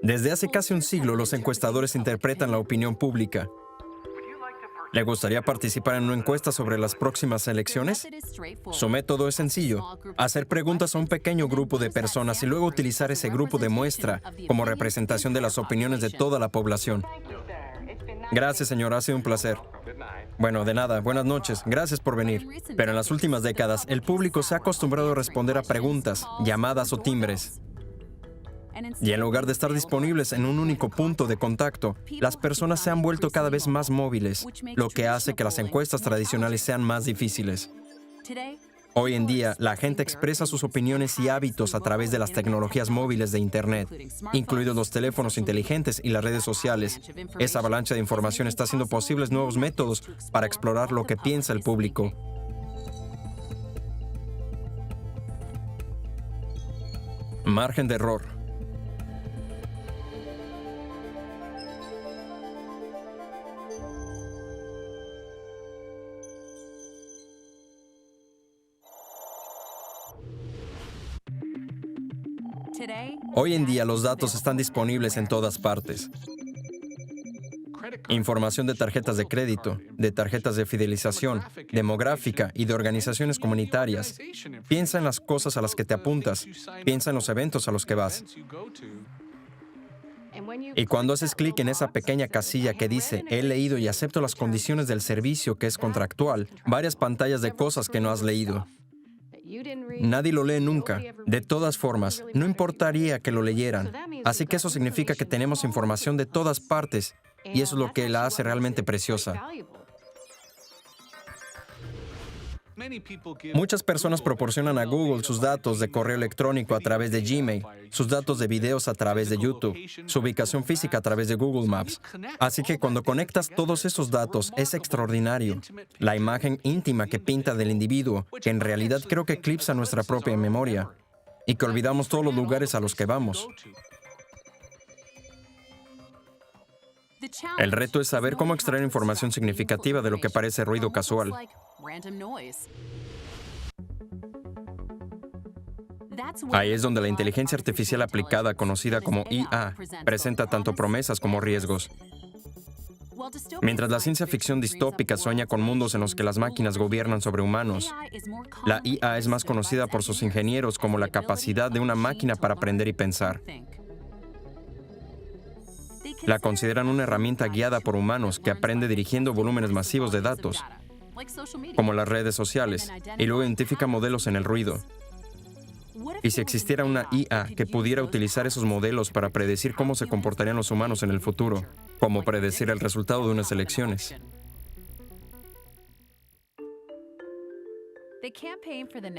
Desde hace casi un siglo, los encuestadores interpretan la opinión pública. ¿Le gustaría participar en una encuesta sobre las próximas elecciones? Su método es sencillo: hacer preguntas a un pequeño grupo de personas y luego utilizar ese grupo de muestra como representación de las opiniones de toda la población. Gracias, señor. Ha sido un placer. Bueno, de nada. Buenas noches. Gracias por venir. Pero en las últimas décadas, el público se ha acostumbrado a responder a preguntas, llamadas o timbres. Y en lugar de estar disponibles en un único punto de contacto, las personas se han vuelto cada vez más móviles, lo que hace que las encuestas tradicionales sean más difíciles. Hoy en día, la gente expresa sus opiniones y hábitos a través de las tecnologías móviles de Internet, incluidos los teléfonos inteligentes y las redes sociales. Esa avalancha de información está haciendo posibles nuevos métodos para explorar lo que piensa el público. Margen de error. Hoy en día los datos están disponibles en todas partes. Información de tarjetas de crédito, de tarjetas de fidelización, demográfica y de organizaciones comunitarias. Piensa en las cosas a las que te apuntas. Piensa en los eventos a los que vas. Y cuando haces clic en esa pequeña casilla que dice «He leído y acepto las condiciones del servicio que es contractual», varias pantallas de cosas que no has leído. Nadie lo lee nunca. De todas formas, no importaría que lo leyeran. Así que eso significa que tenemos información de todas partes, y eso es lo que la hace realmente preciosa. Muchas personas proporcionan a Google sus datos de correo electrónico a través de Gmail, sus datos de videos a través de YouTube, su ubicación física a través de Google Maps. Así que cuando conectas todos esos datos, es extraordinario. La imagen íntima que pinta del individuo, que en realidad creo que eclipsa nuestra propia memoria, y que olvidamos todos los lugares a los que vamos. El reto es saber cómo extraer información significativa de lo que parece ruido casual. Ahí es donde la inteligencia artificial aplicada, conocida como IA, presenta tanto promesas como riesgos. Mientras la ciencia ficción distópica sueña con mundos en los que las máquinas gobiernan sobre humanos, la IA es más conocida por sus ingenieros como la capacidad de una máquina para aprender y pensar. La consideran una herramienta guiada por humanos que aprende dirigiendo volúmenes masivos de datos, como las redes sociales, y luego identifica modelos en el ruido. Y si existiera una IA que pudiera utilizar esos modelos para predecir cómo se comportarían los humanos en el futuro, como predecir el resultado de unas elecciones.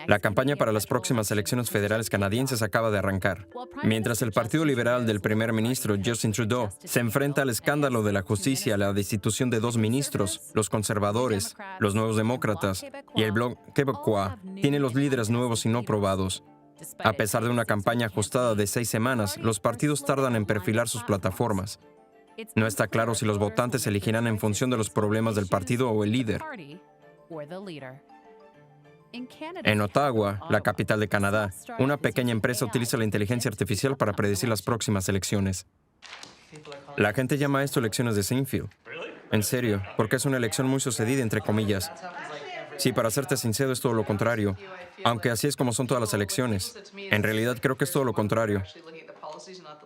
La campaña para las próximas elecciones federales canadienses acaba de arrancar, mientras el Partido Liberal del primer ministro Justin Trudeau se enfrenta al escándalo de la justicia, la destitución de 2 ministros, los conservadores, los nuevos demócratas y el Bloc Québécois tiene los líderes nuevos y no probados. A pesar de una campaña ajustada de 6 semanas, los partidos tardan en perfilar sus plataformas. No está claro si los votantes elegirán en función de los problemas del partido o el líder. En Ottawa, la capital de Canadá, una pequeña empresa utiliza la inteligencia artificial para predecir las próximas elecciones. La gente llama a esto elecciones de Seinfeld. En serio, porque es una elección muy sucedida, entre comillas. Sí, para serte sincero, es todo lo contrario. Aunque así es como son todas las elecciones. En realidad, creo que es todo lo contrario.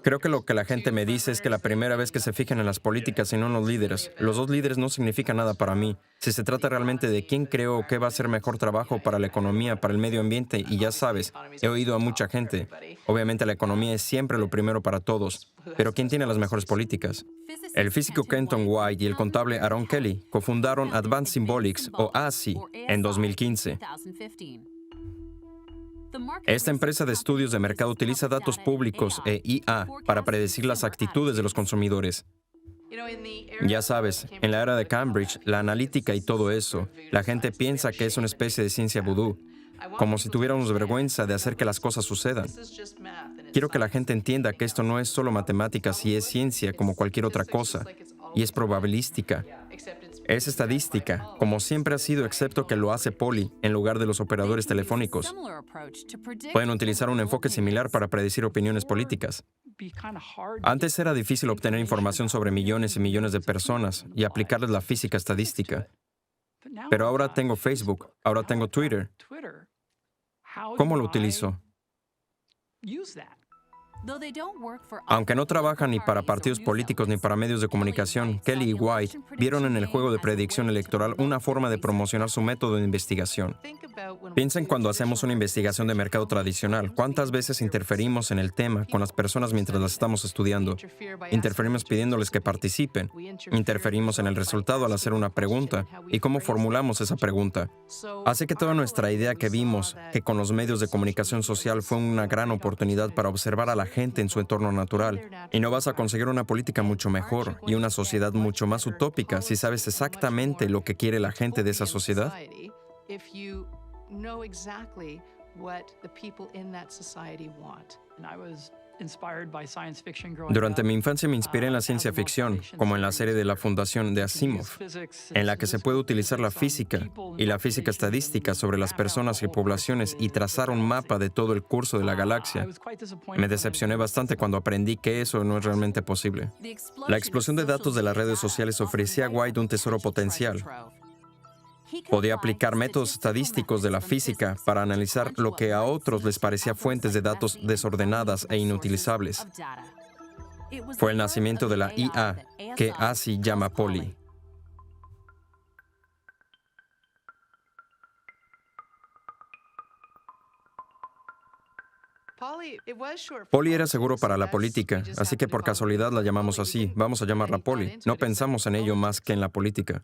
Creo que lo que la gente me dice es que la primera vez que se fijan en las políticas y no en los líderes, los 2 líderes no significan nada para mí. Si se trata realmente de quién creo que va a hacer mejor trabajo para la economía, para el medio ambiente, y ya sabes, he oído a mucha gente. Obviamente la economía es siempre lo primero para todos, pero ¿quién tiene las mejores políticas? El físico Kenton White y el contable Aaron Kelly cofundaron Advanced Symbolics, o ASI, en 2015. Esta empresa de estudios de mercado utiliza datos públicos e IA para predecir las actitudes de los consumidores. Ya sabes, en la era de Cambridge, la analítica y todo eso, la gente piensa que es una especie de ciencia vudú, como si tuviéramos vergüenza de hacer que las cosas sucedan. Quiero que la gente entienda que esto no es solo matemáticas y es ciencia como cualquier otra cosa, y es probabilística. Es estadística, como siempre ha sido, excepto que lo hace Polly en lugar de los operadores telefónicos. Pueden utilizar un enfoque similar para predecir opiniones políticas. Antes era difícil obtener información sobre millones y millones de personas y aplicarles la física estadística. Pero ahora tengo Facebook, ahora tengo Twitter. ¿Cómo lo utilizo? Aunque no trabajan ni para partidos políticos ni para medios de comunicación, Kelly y White vieron en el juego de predicción electoral una forma de promocionar su método de investigación. Piensen cuando hacemos una investigación de mercado tradicional, ¿cuántas veces interferimos en el tema con las personas mientras las estamos estudiando? Interferimos pidiéndoles que participen. Interferimos en el resultado al hacer una pregunta y cómo formulamos esa pregunta. Así que toda nuestra idea que vimos, que con los medios de comunicación social fue una gran oportunidad para observar a la gente en su entorno natural. Y no vas a conseguir una política mucho mejor y una sociedad mucho más utópica si sabes exactamente lo que quiere la gente de esa sociedad. Durante mi infancia me inspiré en la ciencia ficción, como en la serie de la Fundación de Asimov, en la que se puede utilizar la física y la física estadística sobre las personas y poblaciones y trazar un mapa de todo el curso de la galaxia. Me decepcioné bastante cuando aprendí que eso no es realmente posible. La explosión de datos de las redes sociales ofrecía a White un tesoro potencial. Podía aplicar métodos estadísticos de la física para analizar lo que a otros les parecía fuentes de datos desordenadas e inutilizables. Fue el nacimiento de la IA, que así llama Polly. Polly era seguro para la política, así que por casualidad la llamamos así. Vamos a llamarla Polly. No pensamos en ello más que en la política.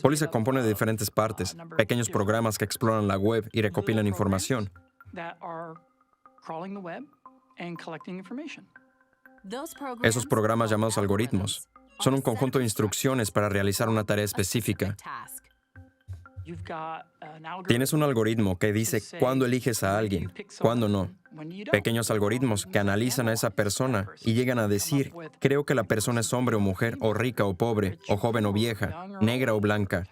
Polly se compone de diferentes partes, pequeños programas que exploran la web y recopilan información. Esos programas llamados algoritmos son un conjunto de instrucciones para realizar una tarea específica. Tienes un algoritmo que dice cuándo eliges a alguien, cuándo no. Pequeños algoritmos que analizan a esa persona y llegan a decir, creo que la persona es hombre o mujer, o rica o pobre, o joven o vieja, negra o blanca.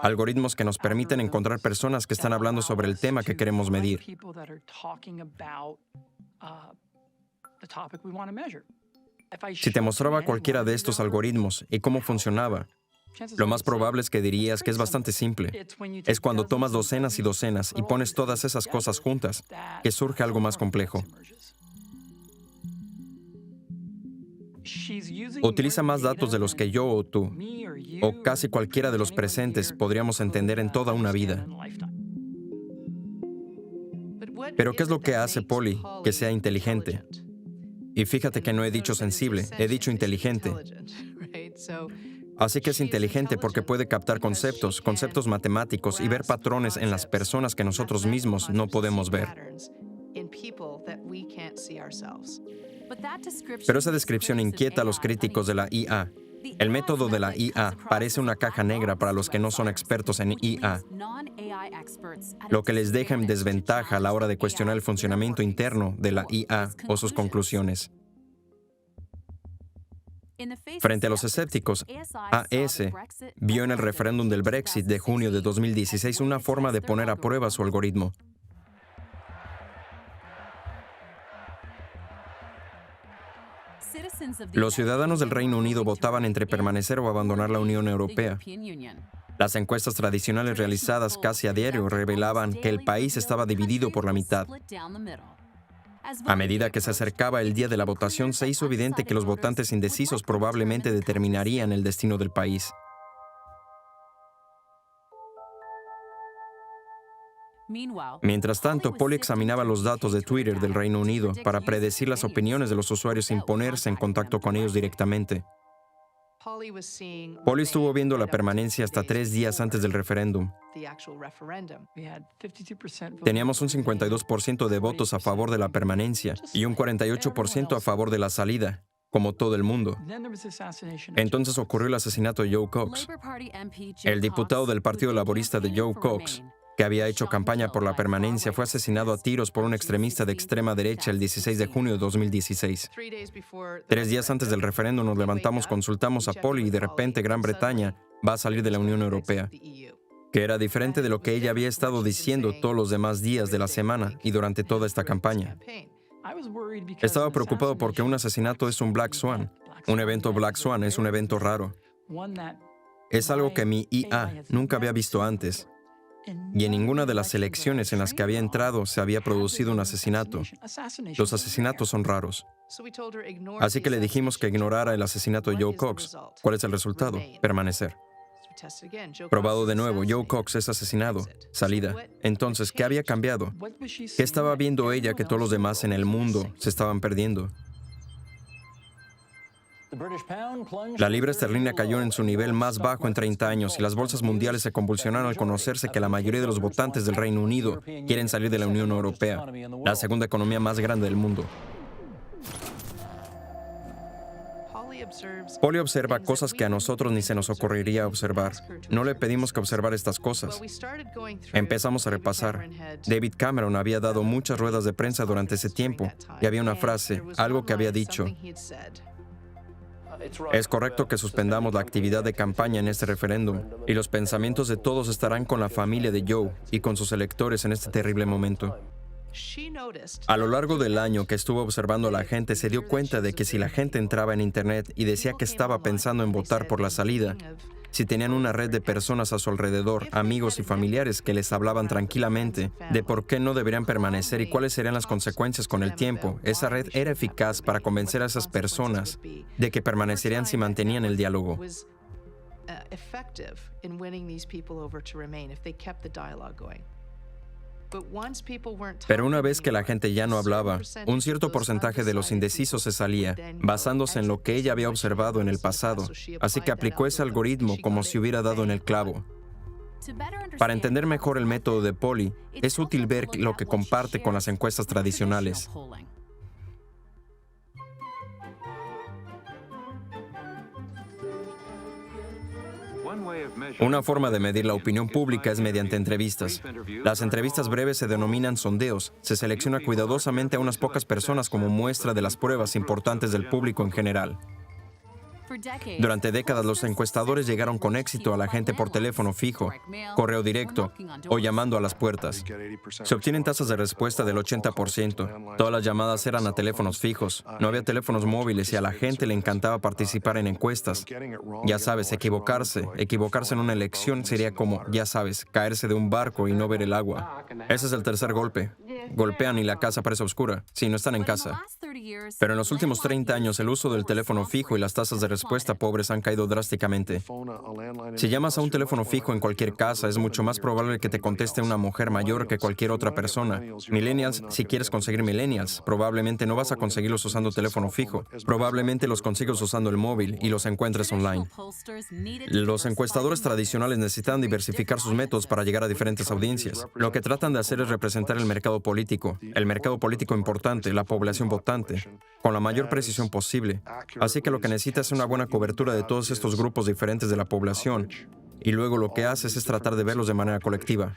Algoritmos que nos permiten encontrar personas que están hablando sobre el tema que queremos medir. Si te mostraba cualquiera de estos algoritmos y cómo funcionaba, lo más probable es que dirías que es bastante simple. Es cuando tomas docenas y docenas y pones todas esas cosas juntas que surge algo más complejo. Utiliza más datos de los que yo o tú, o casi cualquiera de los presentes, podríamos entender en toda una vida. Pero ¿qué es lo que hace Polly que sea inteligente? Y fíjate que no he dicho sensible, he dicho inteligente. Así que es inteligente porque puede captar conceptos matemáticos y ver patrones en las personas que nosotros mismos no podemos ver. Pero esa descripción inquieta a los críticos de la IA. El método de la IA parece una caja negra para los que no son expertos en IA, lo que les deja en desventaja a la hora de cuestionar el funcionamiento interno de la IA o sus conclusiones. Frente a los escépticos, AS vio en el referéndum del Brexit de junio de 2016 una forma de poner a prueba su algoritmo. Los ciudadanos del Reino Unido votaban entre permanecer o abandonar la Unión Europea. Las encuestas tradicionales realizadas casi a diario revelaban que el país estaba dividido por la mitad. A medida que se acercaba el día de la votación, se hizo evidente que los votantes indecisos probablemente determinarían el destino del país. Mientras tanto, Polly examinaba los datos de Twitter del Reino Unido para predecir las opiniones de los usuarios sin ponerse en contacto con ellos directamente. Polly estuvo viendo la permanencia hasta 3 días antes del referéndum. Teníamos un 52% de votos a favor de la permanencia y un 48% a favor de la salida, como todo el mundo. Entonces ocurrió el asesinato de Joe Cox. El diputado del Partido Laborista de Joe Cox, que había hecho campaña por la permanencia, fue asesinado a tiros por un extremista de extrema derecha el 16 de junio de 2016. 3 días antes del referéndum nos levantamos, consultamos a Polly y de repente Gran Bretaña va a salir de la Unión Europea, que era diferente de lo que ella había estado diciendo todos los demás días de la semana y durante toda esta campaña. Estaba preocupado porque un asesinato es un Black Swan. Un evento Black Swan es un evento raro. Es algo que mi IA nunca había visto antes. Y en ninguna de las elecciones en las que había entrado se había producido un asesinato. Los asesinatos son raros. Así que le dijimos que ignorara el asesinato de Joe Cox. ¿Cuál es el resultado? Permanecer. Probado de nuevo, Joe Cox es asesinado. Salida. Entonces, ¿qué había cambiado? ¿Qué estaba viendo ella que todos los demás en el mundo se estaban perdiendo? La libra esterlina cayó en su nivel más bajo en 30 años y las bolsas mundiales se convulsionaron al conocerse que la mayoría de los votantes del Reino Unido quieren salir de la Unión Europea, la segunda economía más grande del mundo. Polly observa cosas que a nosotros ni se nos ocurriría observar. No le pedimos que observara estas cosas. Empezamos a repasar. David Cameron había dado muchas ruedas de prensa durante ese tiempo y había una frase, algo que había dicho. Es correcto que suspendamos la actividad de campaña en este referéndum y los pensamientos de todos estarán con la familia de Joe y con sus electores en este terrible momento. A lo largo del año que estuvo observando a la gente, se dio cuenta de que si la gente entraba en Internet y decía que estaba pensando en votar por la salida, si tenían una red de personas a su alrededor, amigos y familiares que les hablaban tranquilamente de por qué no deberían permanecer y cuáles serían las consecuencias con el tiempo, esa red era eficaz para convencer a esas personas de que permanecerían si mantenían el diálogo. Pero una vez que la gente ya no hablaba, un cierto porcentaje de los indecisos se salía, basándose en lo que ella había observado en el pasado. Así que aplicó ese algoritmo como si hubiera dado en el clavo. Para entender mejor el método de Polly, es útil ver lo que comparte con las encuestas tradicionales. Una forma de medir la opinión pública es mediante entrevistas. Las entrevistas breves se denominan sondeos. Se selecciona cuidadosamente a unas pocas personas como muestra de las pruebas importantes del público en general. Durante décadas, los encuestadores llegaron con éxito a la gente por teléfono fijo, correo directo o llamando a las puertas. Se obtienen tasas de respuesta del 80%. Todas las llamadas eran a teléfonos fijos. No había teléfonos móviles y a la gente le encantaba participar en encuestas. Ya sabes, equivocarse en una elección sería como, ya sabes, caerse de un barco y no ver el agua. Ese es el tercer golpe. Golpean y la casa parece oscura. Sí, no están en casa. Pero en los últimos 30 años, el uso del teléfono fijo y las tasas de respuesta pobres han caído drásticamente. Si llamas a un teléfono fijo en cualquier casa, es mucho más probable que te conteste una mujer mayor que cualquier otra persona. Millennials, si quieres conseguir millennials, probablemente no vas a conseguirlos usando teléfono fijo. Probablemente los consigues usando el móvil y los encuentres online. Los encuestadores tradicionales necesitan diversificar sus métodos para llegar a diferentes audiencias. Lo que tratan de hacer es representar el mercado político importante, la población votante, con la mayor precisión posible. Así que lo que necesitas es una buena cobertura de todos estos grupos diferentes de la población. Y luego lo que haces es tratar de verlos de manera colectiva.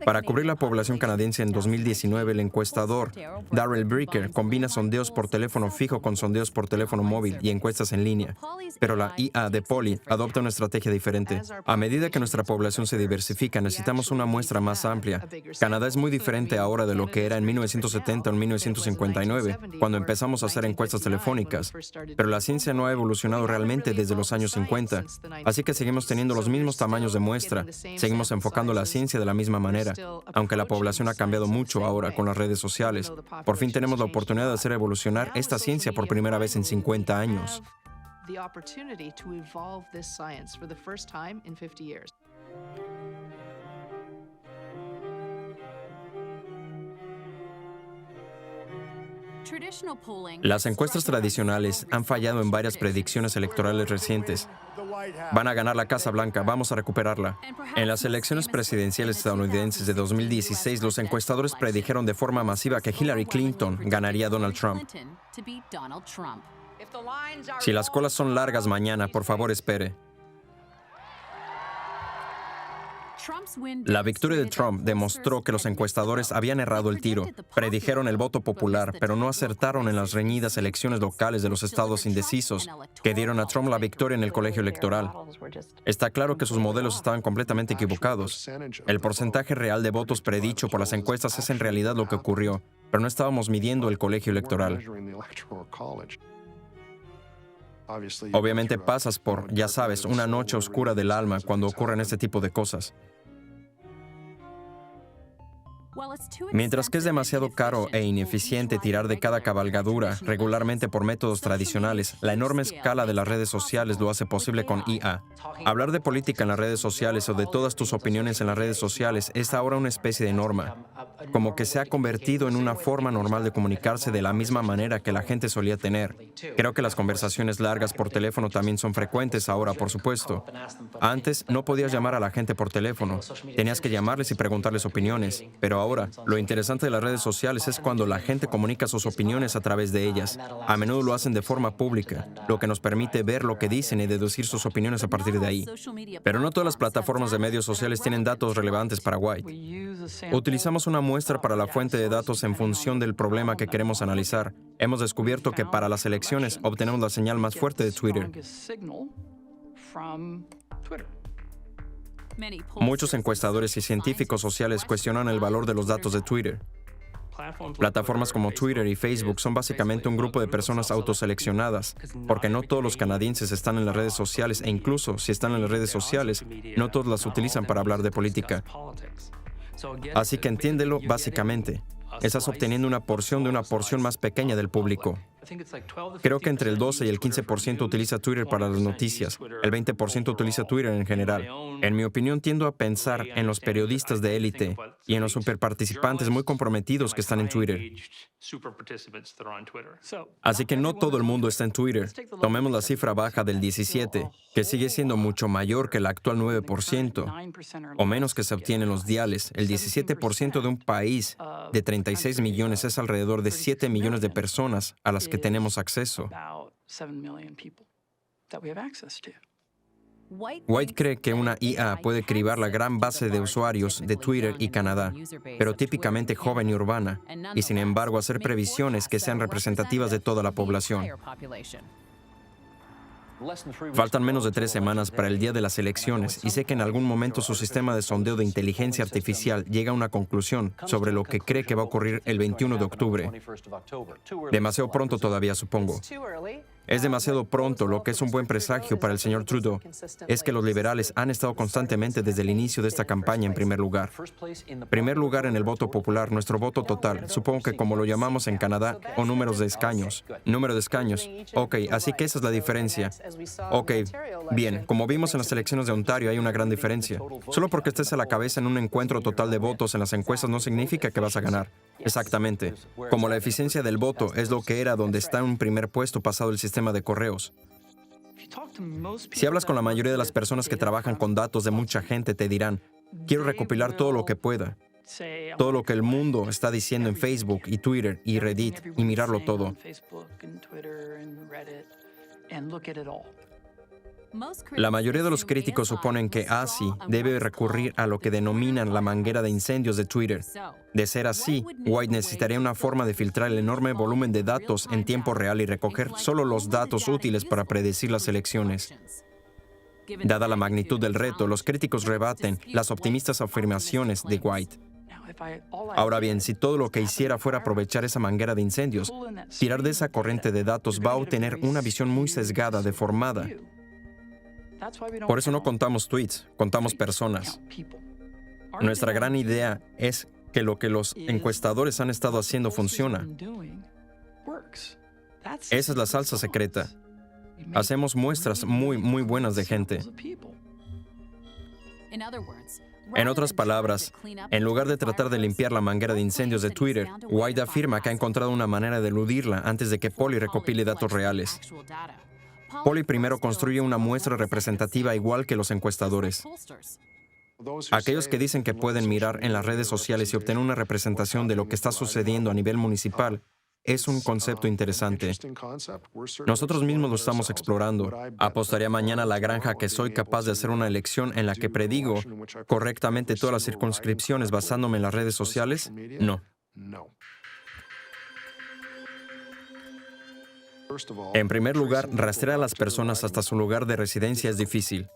Para cubrir la población canadiense en 2019, el encuestador Darrell Bricker combina sondeos por teléfono fijo con sondeos por teléfono móvil y encuestas en línea. Pero la IA de Polly adopta una estrategia diferente. A medida que nuestra población se diversifica, necesitamos una muestra más amplia. Canadá es muy diferente ahora de lo que era en 1970 o en 1959, cuando empezamos a hacer encuestas telefónicas. Pero la ciencia no ha evolucionado realmente desde los años 50. Así que seguimos teniendo los mismos tamaños de muestra. Seguimos enfocando la ciencia de la misma manera. Aunque la población ha cambiado mucho ahora con las redes sociales, por fin tenemos la oportunidad de hacer evolucionar esta ciencia por primera vez en 50 años. Las encuestas tradicionales han fallado en varias predicciones electorales recientes. Van a ganar la Casa Blanca, vamos a recuperarla. En las elecciones presidenciales estadounidenses de 2016, los encuestadores predijeron de forma masiva que Hillary Clinton ganaría a Donald Trump. Si las colas son largas mañana, por favor espere. La victoria de Trump demostró que los encuestadores habían errado el tiro. Predijeron el voto popular, pero no acertaron en las reñidas elecciones locales de los estados indecisos, que dieron a Trump la victoria en el colegio electoral. Está claro que sus modelos estaban completamente equivocados. El porcentaje real de votos predicho por las encuestas es en realidad lo que ocurrió, pero no estábamos midiendo el colegio electoral. Obviamente pasas por, ya sabes, una noche oscura del alma cuando ocurren este tipo de cosas. Mientras que es demasiado caro e ineficiente tirar de cada cabalgadura regularmente por métodos tradicionales, la enorme escala de las redes sociales lo hace posible con IA. Hablar de política en las redes sociales o de todas tus opiniones en las redes sociales es ahora una especie de norma, como que se ha convertido en una forma normal de comunicarse de la misma manera que la gente solía tener. Creo que las conversaciones largas por teléfono también son frecuentes ahora, por supuesto. Antes no podías llamar a la gente por teléfono, tenías que llamarles y preguntarles opiniones, pero ahora, lo interesante de las redes sociales es cuando la gente comunica sus opiniones a través de ellas. A menudo lo hacen de forma pública, lo que nos permite ver lo que dicen y deducir sus opiniones a partir de ahí. Pero no todas las plataformas de medios sociales tienen datos relevantes para White. Utilizamos una muestra para la fuente de datos en función del problema que queremos analizar. Hemos descubierto que para las elecciones obtenemos la señal más fuerte de Twitter. Muchos encuestadores y científicos sociales cuestionan el valor de los datos de Twitter. Plataformas como Twitter y Facebook son básicamente un grupo de personas autoseleccionadas, porque no todos los canadienses están en las redes sociales e incluso si están en las redes sociales, no todos las utilizan para hablar de política. Así que entiéndelo básicamente. Estás obteniendo una porción de una porción más pequeña del público. Creo que entre el 12 y el 15% utiliza Twitter para las noticias. El 20% utiliza Twitter en general. En mi opinión, tiendo a pensar en los periodistas de élite y en los superparticipantes muy comprometidos que están en Twitter. Así que no todo el mundo está en Twitter. Tomemos la cifra baja del 17, que sigue siendo mucho mayor que el actual 9%, o menos que se obtiene en los diales. El 17% de un país de 36 millones es alrededor de 7 millones de personas a las que tenemos acceso. White cree que una IA puede cribar la gran base de usuarios de Twitter y Canadá, pero típicamente joven y urbana, y sin embargo hacer previsiones que sean representativas de toda la población. Faltan menos de 3 semanas para el día de las elecciones y sé que en algún momento su sistema de sondeo de inteligencia artificial llega a una conclusión sobre lo que cree que va a ocurrir el 21 de octubre. Demasiado pronto todavía, supongo. Es demasiado pronto. Lo que es un buen presagio para el señor Trudeau es que los liberales han estado constantemente desde el inicio de esta campaña en primer lugar. Primer lugar en el voto popular, nuestro voto total, supongo que como lo llamamos en Canadá, o números de escaños. Número de escaños. Ok, así que esa es la diferencia. Ok, bien, como vimos en las elecciones de Ontario hay una gran diferencia. Solo porque estés a la cabeza en un encuentro total de votos en las encuestas no significa que vas a ganar. Exactamente. Como la eficiencia del voto es lo que era donde está en un primer puesto pasado el sistema de correos. Si hablas con la mayoría de las personas que trabajan con datos de mucha gente, te dirán, quiero recopilar todo lo que pueda. Todo lo que el mundo está diciendo en Facebook y Twitter y Reddit y mirarlo todo. La mayoría de los críticos suponen que ASI debe recurrir a lo que denominan la manguera de incendios de Twitter. De ser así, White necesitaría una forma de filtrar el enorme volumen de datos en tiempo real y recoger solo los datos útiles para predecir las elecciones. Dada la magnitud del reto, los críticos rebaten las optimistas afirmaciones de White. Ahora bien, si todo lo que hiciera fuera aprovechar esa manguera de incendios, tirar de esa corriente de datos va a obtener una visión muy sesgada, deformada. Por eso no contamos tweets, contamos personas. Nuestra gran idea es que lo que los encuestadores han estado haciendo funciona. Esa es la salsa secreta. Hacemos muestras muy buenas de gente. En otras palabras, en lugar de tratar de limpiar la manguera de incendios de Twitter, White afirma que ha encontrado una manera de eludirla antes de que Polly recopile datos reales. Polly primero construye una muestra representativa igual que los encuestadores. Aquellos que dicen que pueden mirar en las redes sociales y obtener una representación de lo que está sucediendo a nivel municipal, Es un concepto interesante. Nosotros mismos lo estamos explorando. ¿Apostaría mañana a la granja que soy capaz de hacer una elección en la que predigo correctamente todas las circunscripciones basándome en las redes sociales? No. En primer lugar, rastrear a las personas hasta su lugar de residencia es difícil.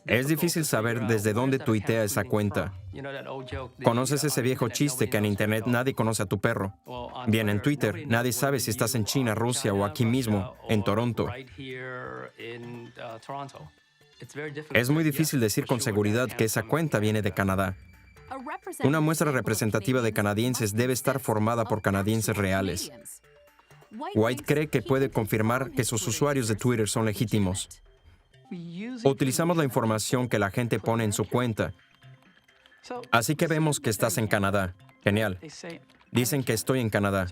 Es difícil saber desde dónde tuitea esa cuenta. ¿Conoces ese viejo chiste que en Internet nadie conoce a tu perro? Bien, en Twitter nadie sabe si estás en China, Rusia o aquí mismo, en Toronto. Es muy difícil decir con seguridad que esa cuenta viene de Canadá. Una muestra representativa de canadienses debe estar formada por canadienses reales. White cree que puede confirmar que sus usuarios de Twitter son legítimos. Utilizamos la información que la gente pone en su cuenta. Así que vemos que estás en Canadá. Genial. Dicen que estoy en Canadá.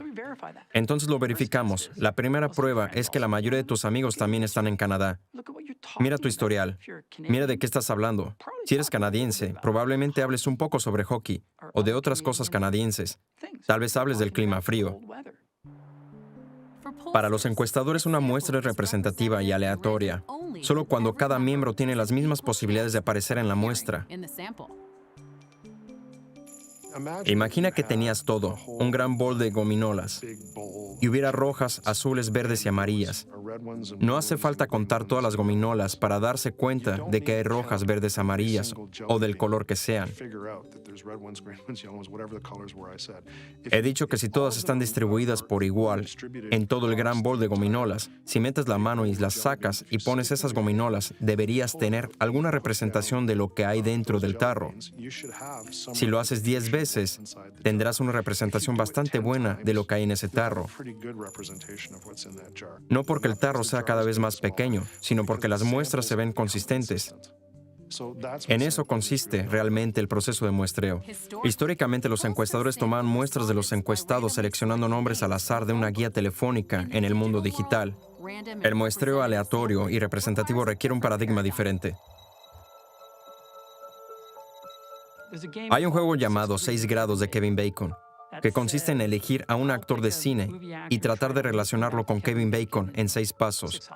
Entonces lo verificamos. La primera prueba es que la mayoría de tus amigos también están en Canadá. Mira tu historial. Mira de qué estás hablando. Si eres canadiense, probablemente hables un poco sobre hockey o de otras cosas canadienses. Tal vez hables del clima frío. Para los encuestadores, una muestra es representativa y aleatoria, solo cuando cada miembro tiene las mismas posibilidades de aparecer en la muestra. Imagina que tenías todo, un gran bol de gominolas, y hubiera rojas, azules, verdes y amarillas. No hace falta contar todas las gominolas para darse cuenta de que hay rojas, verdes, amarillas o del color que sean. He dicho que si todas están distribuidas por igual en todo el gran bol de gominolas, si metes la mano y las sacas y pones esas gominolas, deberías tener alguna representación de lo que hay dentro del tarro. Si lo haces 10 veces, tendrás una representación bastante buena de lo que hay en ese tarro. No porque el tarro sea cada vez más pequeño, sino porque las muestras se ven consistentes. En eso consiste realmente el proceso de muestreo. Históricamente, los encuestadores tomaban muestras de los encuestados seleccionando nombres al azar de una guía telefónica en el mundo digital. El muestreo aleatorio y representativo requiere un paradigma diferente. Hay un juego llamado 6 grados de Kevin Bacon, que consiste en elegir a un actor de cine y tratar de relacionarlo con Kevin Bacon en 6 pasos.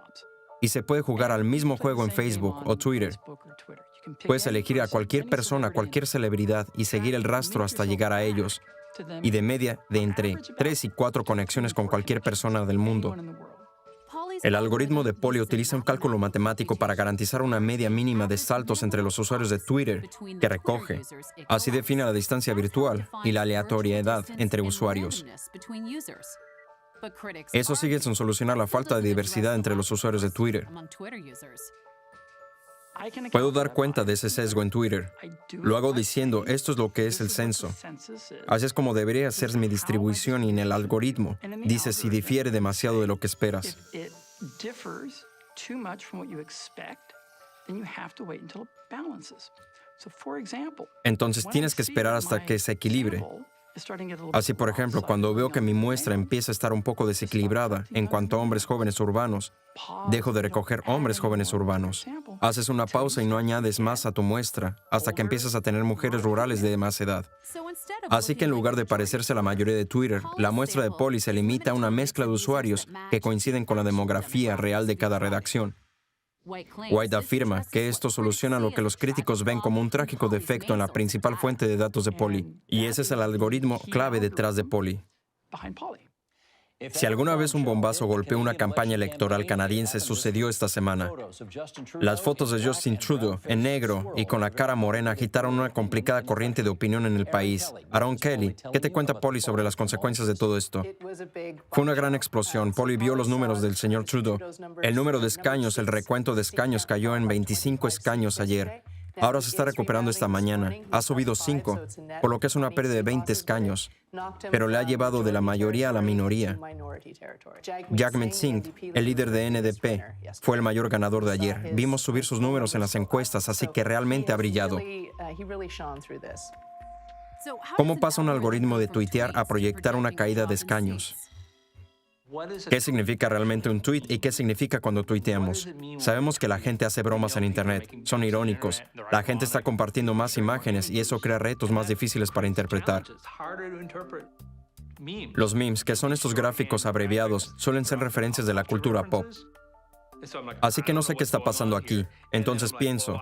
Y se puede jugar al mismo juego en Facebook o Twitter. Puedes elegir a cualquier persona, cualquier celebridad y seguir el rastro hasta llegar a ellos. Y de media, de entre 3 y 4 conexiones con cualquier persona del mundo. El algoritmo de Polly utiliza un cálculo matemático para garantizar una media mínima de saltos entre los usuarios de Twitter que recoge. Así define la distancia virtual y la aleatoriedad entre usuarios. Eso sigue sin solucionar la falta de diversidad entre los usuarios de Twitter. Puedo dar cuenta de ese sesgo en Twitter. Lo hago diciendo, esto es lo que es el censo. Así es como debería ser mi distribución y en el algoritmo dice si difiere demasiado de lo que esperas. Entonces tienes que esperar hasta que se equilibre. Así, por ejemplo, cuando veo que mi muestra empieza a estar un poco desequilibrada en cuanto a hombres jóvenes urbanos, dejo de recoger hombres jóvenes urbanos. Haces una pausa y no añades más a tu muestra hasta que empiezas a tener mujeres rurales de más edad. Así que en lugar de parecerse a la mayoría de Twitter, la muestra de Polly se limita a una mezcla de usuarios que coinciden con la demografía real de cada redacción. White afirma que esto soluciona lo que los críticos ven como un trágico defecto en la principal fuente de datos de Polly, y ese es el algoritmo clave detrás de Polly. Si alguna vez un bombazo golpeó una campaña electoral canadiense, sucedió esta semana. Las fotos de Justin Trudeau, en negro y con la cara morena, agitaron una complicada corriente de opinión en el país. Aaron Kelly, ¿qué te cuenta Polly sobre las consecuencias de todo esto? Fue una gran explosión. Polly vio los números del señor Trudeau. El número de escaños, el recuento de escaños cayó en 25 escaños ayer. Ahora se está recuperando esta mañana. Ha subido 5, por lo que es una pérdida de 20 escaños, pero le ha llevado de la mayoría a la minoría. Jagmeet Singh, el líder de NDP, fue el mayor ganador de ayer. Vimos subir sus números en las encuestas, así que realmente ha brillado. ¿Cómo pasa un algoritmo de tuitear a proyectar una caída de escaños? ¿Qué significa realmente un tweet y qué significa cuando tuiteamos? Sabemos que la gente hace bromas en Internet, son irónicos. La gente está compartiendo más imágenes y eso crea retos más difíciles para interpretar. Los memes, que son estos gráficos abreviados, suelen ser referencias de la cultura pop. Así que no sé qué está pasando aquí. Entonces pienso,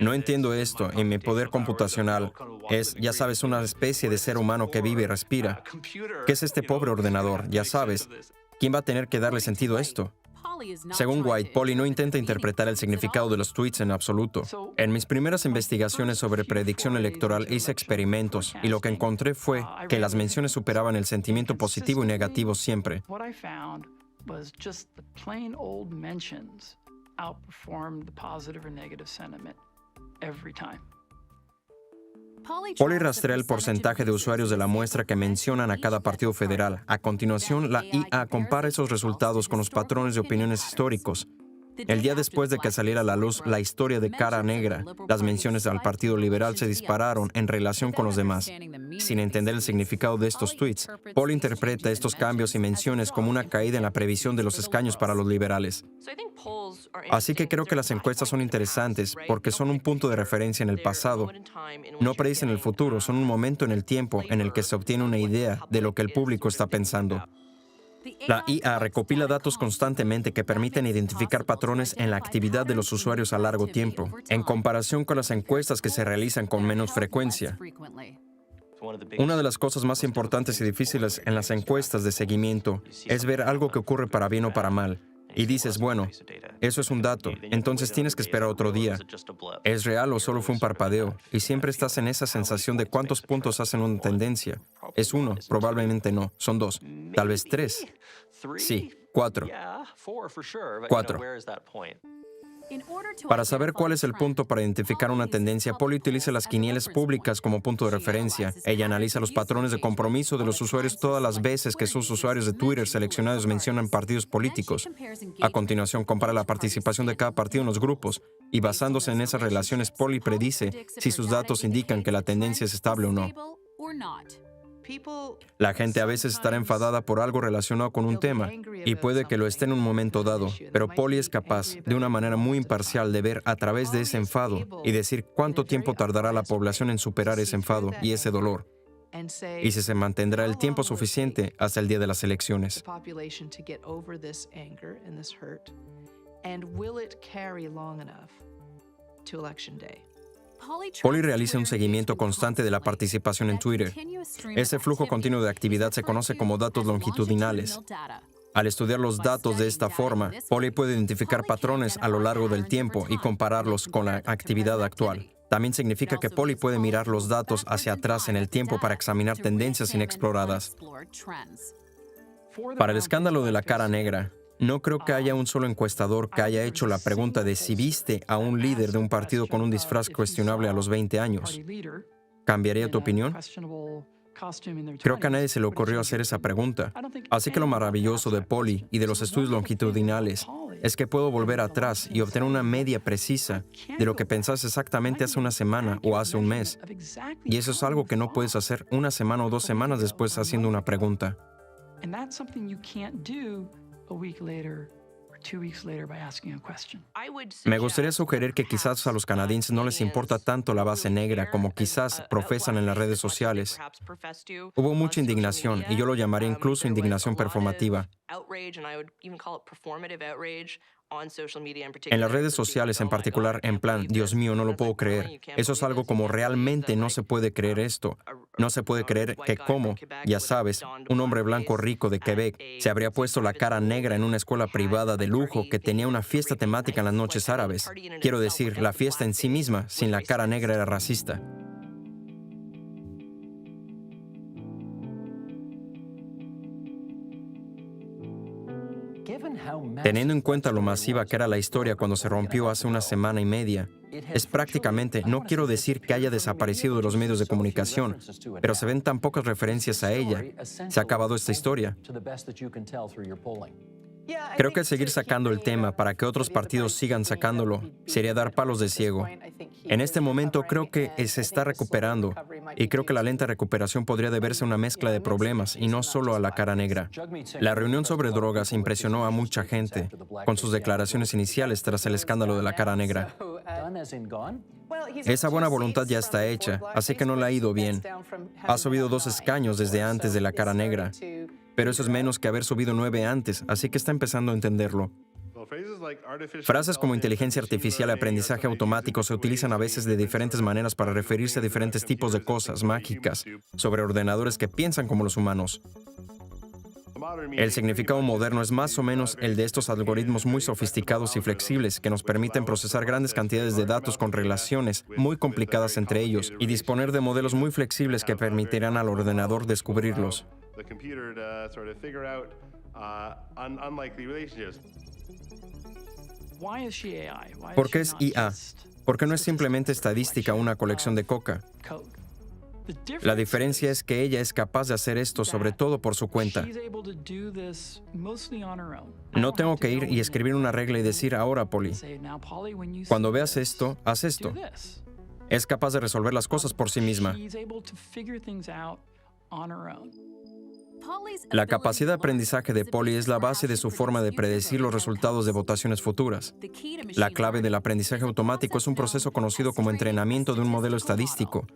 no entiendo esto y mi poder computacional es, ya sabes, una especie de ser humano que vive y respira. ¿Qué es este pobre ordenador? Ya sabes, ¿quién va a tener que darle sentido a esto? Según White, Polly no intenta interpretar el significado de los tweets en absoluto. En mis primeras investigaciones sobre predicción electoral hice experimentos y lo que encontré fue que las menciones superaban el sentimiento positivo y negativo siempre. Was just the plain old mentions outperformed the positive or negative sentiment every time. Polly rastrea el porcentaje de usuarios de la muestra que mencionan a cada partido federal. A continuación, la IA compara esos resultados con los patrones de opiniones históricos. El día después de que saliera a la luz la historia de Cara Negra, las menciones al Partido Liberal se dispararon en relación con los demás. Sin entender el significado de estos tweets, Polly interpreta estos cambios y menciones como una caída en la previsión de los escaños para los liberales. Así que creo que las encuestas son interesantes porque son un punto de referencia en el pasado. No predicen el futuro, son un momento en el tiempo en el que se obtiene una idea de lo que el público está pensando. La IA recopila datos constantemente que permiten identificar patrones en la actividad de los usuarios a largo tiempo, en comparación con las encuestas que se realizan con menos frecuencia. Una de las cosas más importantes y difíciles en las encuestas de seguimiento es ver algo que ocurre para bien o para mal. Y dices, bueno, eso es un dato, entonces tienes que esperar otro día. ¿Es real o solo fue un parpadeo? Y siempre estás en esa sensación de cuántos puntos hacen una tendencia. ¿Es uno? Probablemente no. Son dos. Tal vez tres. Sí, cuatro. Cuatro. Para saber cuál es el punto para identificar una tendencia, Polly utiliza las quinielas públicas como punto de referencia. Ella analiza los patrones de compromiso de los usuarios todas las veces que sus usuarios de Twitter seleccionados mencionan partidos políticos. A continuación, compara la participación de cada partido en los grupos y basándose en esas relaciones, Polly predice si sus datos indican que la tendencia es estable o no. La gente a veces estará enfadada por algo relacionado con un tema y puede que lo esté en un momento dado, pero Polly es capaz, de una manera muy imparcial, de ver a través de ese enfado y decir cuánto tiempo tardará la población en superar ese enfado y ese dolor, y si se mantendrá el tiempo suficiente hasta el día de las elecciones. Polly realiza un seguimiento constante de la participación en Twitter. Ese flujo continuo de actividad se conoce como datos longitudinales. Al estudiar los datos de esta forma, Polly puede identificar patrones a lo largo del tiempo y compararlos con la actividad actual. También significa que Polly puede mirar los datos hacia atrás en el tiempo para examinar tendencias inexploradas. Para el escándalo de la Cara Negra, no creo que haya un solo encuestador que haya hecho la pregunta de si viste a un líder de un partido con un disfraz cuestionable a los 20 años. ¿Cambiaría tu opinión? Creo que a nadie se le ocurrió hacer esa pregunta. Así que lo maravilloso de Polly y de los estudios longitudinales es que puedo volver atrás y obtener una media precisa de lo que pensaste exactamente hace una semana o hace un mes. Y eso es algo que no puedes hacer una semana o 2 semanas después haciendo una pregunta. Me gustaría sugerir que quizás a los canadienses no les importa tanto la base negra como quizás profesan en las redes sociales. Hubo mucha indignación, y yo lo llamaría incluso indignación performativa. En las redes sociales en particular, en plan, Dios mío, no lo puedo creer. Eso es algo como realmente no se puede creer esto. No se puede creer que como, ya sabes, un hombre blanco rico de Quebec se habría puesto la cara negra en una escuela privada de lujo que tenía una fiesta temática en las noches árabes. Quiero decir, la fiesta en sí misma, sin la cara negra, era racista. Teniendo en cuenta lo masiva que era la historia cuando se rompió hace una semana y media, es prácticamente, no quiero decir que haya desaparecido de los medios de comunicación, pero se ven tan pocas referencias a ella. Se ha acabado esta historia. Creo que seguir sacando el tema para que otros partidos sigan sacándolo sería dar palos de ciego. En este momento creo que se está recuperando y creo que la lenta recuperación podría deberse a una mezcla de problemas y no solo a la cara negra. La reunión sobre drogas impresionó a mucha gente con sus declaraciones iniciales tras el escándalo de la cara negra. Esa buena voluntad ya está hecha, así que no le ha ido bien. Ha subido 2 escaños desde antes de la cara negra, pero eso es menos que haber subido 9 antes, así que está empezando a entenderlo. Frases como inteligencia artificial y aprendizaje automático se utilizan a veces de diferentes maneras para referirse a diferentes tipos de cosas mágicas sobre ordenadores que piensan como los humanos. El significado moderno es más o menos el de estos algoritmos muy sofisticados y flexibles que nos permiten procesar grandes cantidades de datos con relaciones muy complicadas entre ellos y disponer de modelos muy flexibles que permitirán al ordenador descubrirlos. ¿Por qué es IA? Porque no es simplemente estadística o una colección de coca. La diferencia es que ella es capaz de hacer esto sobre todo por su cuenta. No tengo que ir y escribir una regla y decir, ahora, Polly, cuando veas esto, haz esto. Es capaz de resolver las cosas por sí misma. La capacidad de aprendizaje de Polly es la base de su forma de predecir los resultados de votaciones futuras. La clave del aprendizaje automático es un proceso conocido como entrenamiento de un modelo estadístico.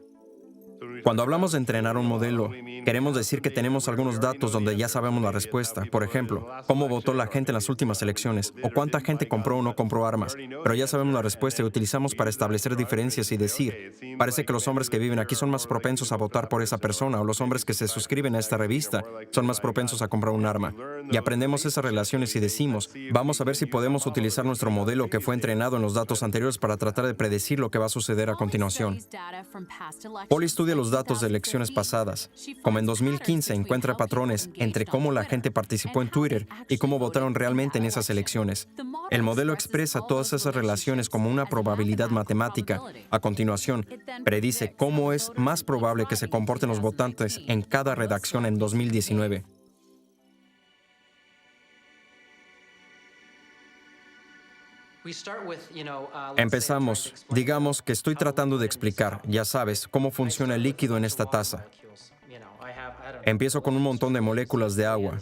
Cuando hablamos de entrenar un modelo, queremos decir que tenemos algunos datos donde ya sabemos la respuesta. Por ejemplo, cómo votó la gente en las últimas elecciones, o cuánta gente compró o no compró armas. Pero ya sabemos la respuesta y utilizamos para establecer diferencias y decir, parece que los hombres que viven aquí son más propensos a votar por esa persona, o los hombres que se suscriben a esta revista son más propensos a comprar un arma. Y aprendemos esas relaciones y decimos, vamos a ver si podemos utilizar nuestro modelo que fue entrenado en los datos anteriores para tratar de predecir lo que va a suceder a continuación. Polly estudia los datos de elecciones pasadas. Como en 2015 encuentra patrones entre cómo la gente participó en Twitter y cómo votaron realmente en esas elecciones. El modelo expresa todas esas relaciones como una probabilidad matemática. A continuación, predice cómo es más probable que se comporten los votantes en cada redacción en 2019. Empezamos, digamos que estoy tratando de explicar, ya sabes, cómo funciona el líquido en esta taza. Empiezo con un montón de moléculas de agua.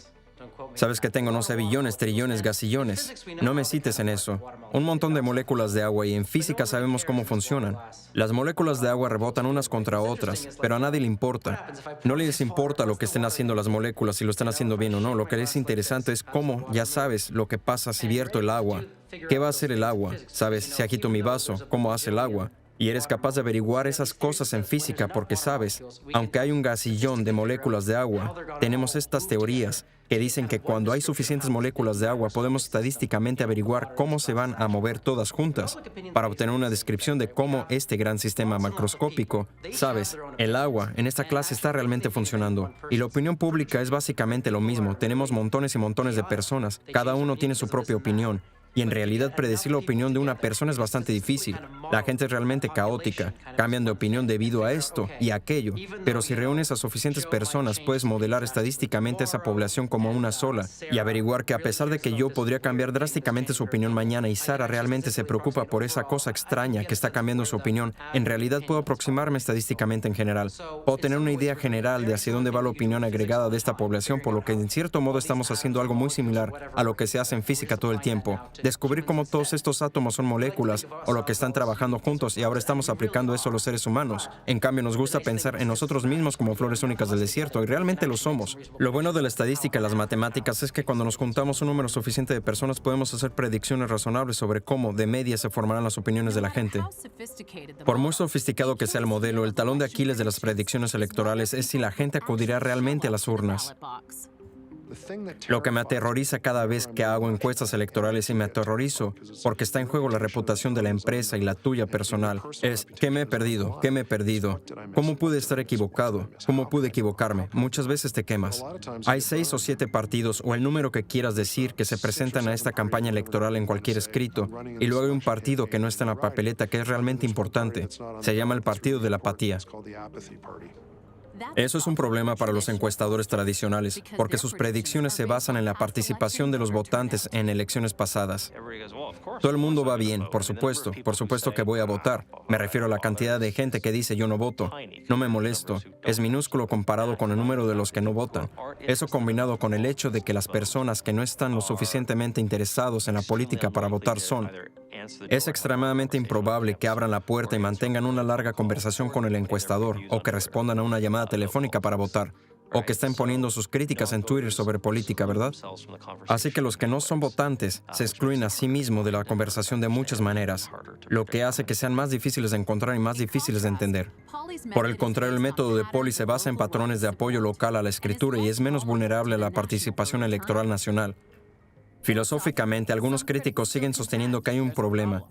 Sabes que tengo, no sé, billones, trillones, gasillones. No me cites en eso. Un montón de moléculas de agua y en física sabemos cómo funcionan. Las moléculas de agua rebotan unas contra otras, pero a nadie le importa. No les importa lo que estén haciendo las moléculas, si lo están haciendo bien o no. Lo que es interesante es cómo, ya sabes, lo que pasa si vierto el agua. ¿Qué va a hacer el agua? ¿Sabes? Si agito mi vaso, ¿cómo hace el agua? Y eres capaz de averiguar esas cosas en física porque sabes, aunque hay un gasillón de moléculas de agua, tenemos estas teorías que dicen que cuando hay suficientes moléculas de agua podemos estadísticamente averiguar cómo se van a mover todas juntas para obtener una descripción de cómo este gran sistema macroscópico, sabes, el agua en esta clase está realmente funcionando. Y la opinión pública es básicamente lo mismo. Tenemos montones y montones de personas, cada uno tiene su propia opinión. Y en realidad predecir la opinión de una persona es bastante difícil. La gente es realmente caótica, cambian de opinión debido a esto y aquello. Pero si reúnes a suficientes personas, puedes modelar estadísticamente a esa población como una sola y averiguar que a pesar de que yo podría cambiar drásticamente su opinión mañana y Sara realmente se preocupa por esa cosa extraña que está cambiando su opinión, en realidad puedo aproximarme estadísticamente en general. Puedo tener una idea general de hacia dónde va la opinión agregada de esta población, por lo que en cierto modo estamos haciendo algo muy similar a lo que se hace en física todo el tiempo. Descubrir cómo todos estos átomos son moléculas o lo que están trabajando juntos y ahora estamos aplicando eso a los seres humanos. En cambio, nos gusta pensar en nosotros mismos como flores únicas del desierto y realmente lo somos. Lo bueno de la estadística y las matemáticas es que cuando nos juntamos un número suficiente de personas podemos hacer predicciones razonables sobre cómo de media se formarán las opiniones de la gente. Por muy sofisticado que sea el modelo, el talón de Aquiles de las predicciones electorales es si la gente acudirá realmente a las urnas. Lo que me aterroriza cada vez que hago encuestas electorales y me aterrorizo porque está en juego la reputación de la empresa y la tuya personal es ¿qué me he perdido? ¿Qué me he perdido? ¿Cómo pude estar equivocado? ¿Cómo pude equivocarme? Muchas veces te quemas. Hay 6 o 7 partidos o el número que quieras decir que se presentan a esta campaña electoral en cualquier escrito y luego hay un partido que no está en la papeleta que es realmente importante. Se llama el partido de la apatía. Eso es un problema para los encuestadores tradicionales, porque sus predicciones se basan en la participación de los votantes en elecciones pasadas. Todo el mundo va bien, por supuesto que voy a votar. Me refiero a la cantidad de gente que dice yo no voto. No me molesto. Es minúsculo comparado con el número de los que no votan. Eso combinado con el hecho de que las personas que no están lo suficientemente interesados en la política para votar es extremadamente improbable que abran la puerta y mantengan una larga conversación con el encuestador, o que respondan a una llamada telefónica para votar, o que estén poniendo sus críticas en Twitter sobre política, ¿verdad? Así que los que no son votantes se excluyen a sí mismos de la conversación de muchas maneras, lo que hace que sean más difíciles de encontrar y más difíciles de entender. Por el contrario, el método de Polly se basa en patrones de apoyo local a la escritura y es menos vulnerable a la participación electoral nacional. Filosóficamente, algunos críticos siguen sosteniendo que hay un problema.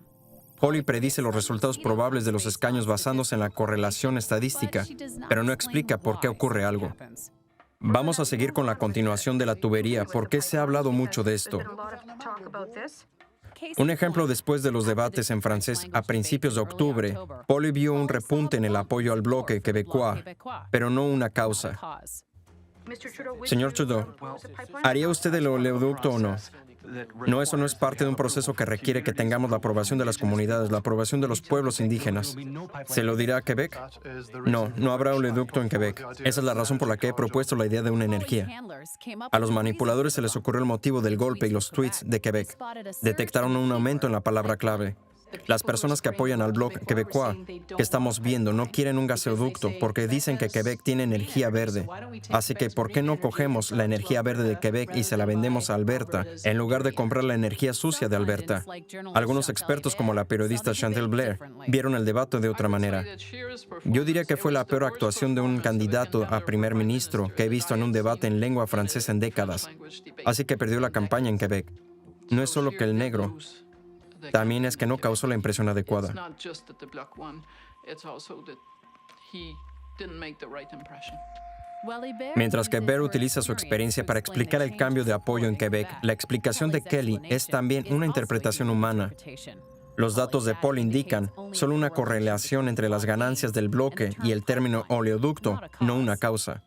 Polly predice los resultados probables de los escaños basándose en la correlación estadística, pero no explica por qué ocurre algo. Vamos a seguir con la continuación de la tubería. ¿Por qué se ha hablado mucho de esto? Un ejemplo después de los debates en francés a principios de octubre, Polly vio un repunte en el apoyo al bloque quebecois, pero no una causa. Señor Trudeau, ¿haría usted el oleoducto o no? No, eso no es parte de un proceso que requiere que tengamos la aprobación de las comunidades, la aprobación de los pueblos indígenas. ¿Se lo dirá a Quebec? No, no habrá oleoducto en Quebec. Esa es la razón por la que he propuesto la idea de una energía. A los manipuladores se les ocurrió el motivo del golpe y los tweets de Quebec. Detectaron un aumento en la palabra clave. Las personas que apoyan al bloc quebecois que estamos viendo no quieren un gasoducto porque dicen que Quebec tiene energía verde. Así que, ¿por qué no cogemos la energía verde de Quebec y se la vendemos a Alberta en lugar de comprar la energía sucia de Alberta? Algunos expertos, como la periodista Chantal Blair, vieron el debate de otra manera. Yo diría que fue la peor actuación de un candidato a primer ministro que he visto en un debate en lengua francesa en décadas. Así que perdió la campaña en Quebec. No es solo que el negro, también es que no causó la impresión adecuada. Mientras que Bear utiliza su experiencia para explicar el cambio de apoyo en Quebec, la explicación de Kelly es también una interpretación humana. Los datos de Paul indican solo una correlación entre las ganancias del bloque y el término oleoducto, no una causa.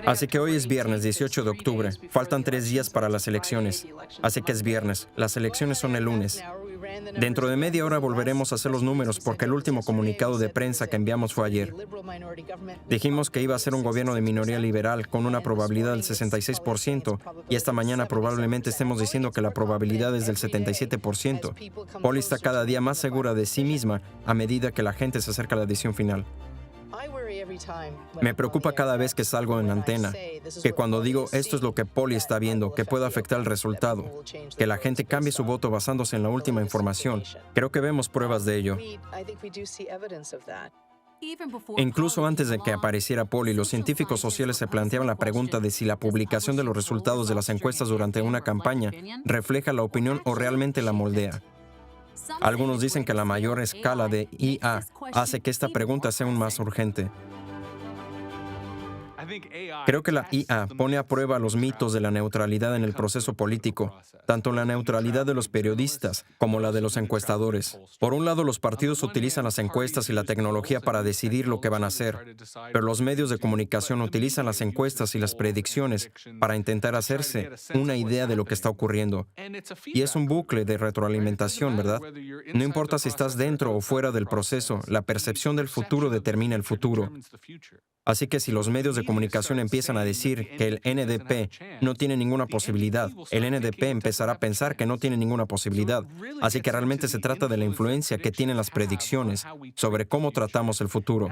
Así que hoy es viernes 18 de octubre. Faltan 3 días para las elecciones. Así que es viernes. Las elecciones son el lunes. Dentro de media hora volveremos a hacer los números porque el último comunicado de prensa que enviamos fue ayer. Dijimos que iba a ser un gobierno de minoría liberal con una probabilidad del 66% y esta mañana probablemente estemos diciendo que la probabilidad es del 77%. Polly está cada día más segura de sí misma a medida que la gente se acerca a la decisión final. Me preocupa cada vez que salgo en antena, que cuando digo esto es lo que Polly está viendo, que pueda afectar el resultado, que la gente cambie su voto basándose en la última información. Creo que vemos pruebas de ello. Incluso antes de que apareciera Polly, los científicos sociales se planteaban la pregunta de si la publicación de los resultados de las encuestas durante una campaña refleja la opinión o realmente la moldea. Algunos dicen que la mayor escala de IA hace que esta pregunta sea aún más urgente. Creo que la IA pone a prueba los mitos de la neutralidad en el proceso político, tanto la neutralidad de los periodistas como la de los encuestadores. Por un lado, los partidos utilizan las encuestas y la tecnología para decidir lo que van a hacer, pero los medios de comunicación utilizan las encuestas y las predicciones para intentar hacerse una idea de lo que está ocurriendo. Y es un bucle de retroalimentación, ¿verdad? No importa si estás dentro o fuera del proceso, la percepción del futuro determina el futuro. Así que si los medios de comunicación empiezan a decir que el NDP no tiene ninguna posibilidad, el NDP empezará a pensar que no tiene ninguna posibilidad. Así que realmente se trata de la influencia que tienen las predicciones sobre cómo tratamos el futuro.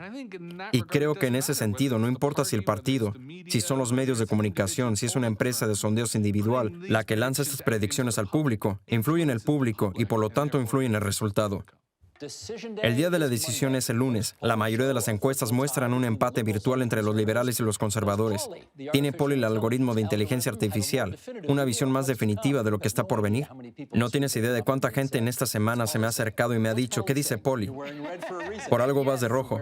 Y creo que en ese sentido, no importa si el partido, si son los medios de comunicación, si es una empresa de sondeos individual, la que lanza estas predicciones al público, influye en el público y por lo tanto influye en el resultado. El día de la decisión es el lunes. La mayoría de las encuestas muestran un empate virtual entre los liberales y los conservadores. ¿Tiene Polly el algoritmo de inteligencia artificial una visión más definitiva de lo que está por venir? No tienes idea de cuánta gente en esta semana se me ha acercado y me ha dicho, ¿qué dice Polly? Por algo vas de rojo.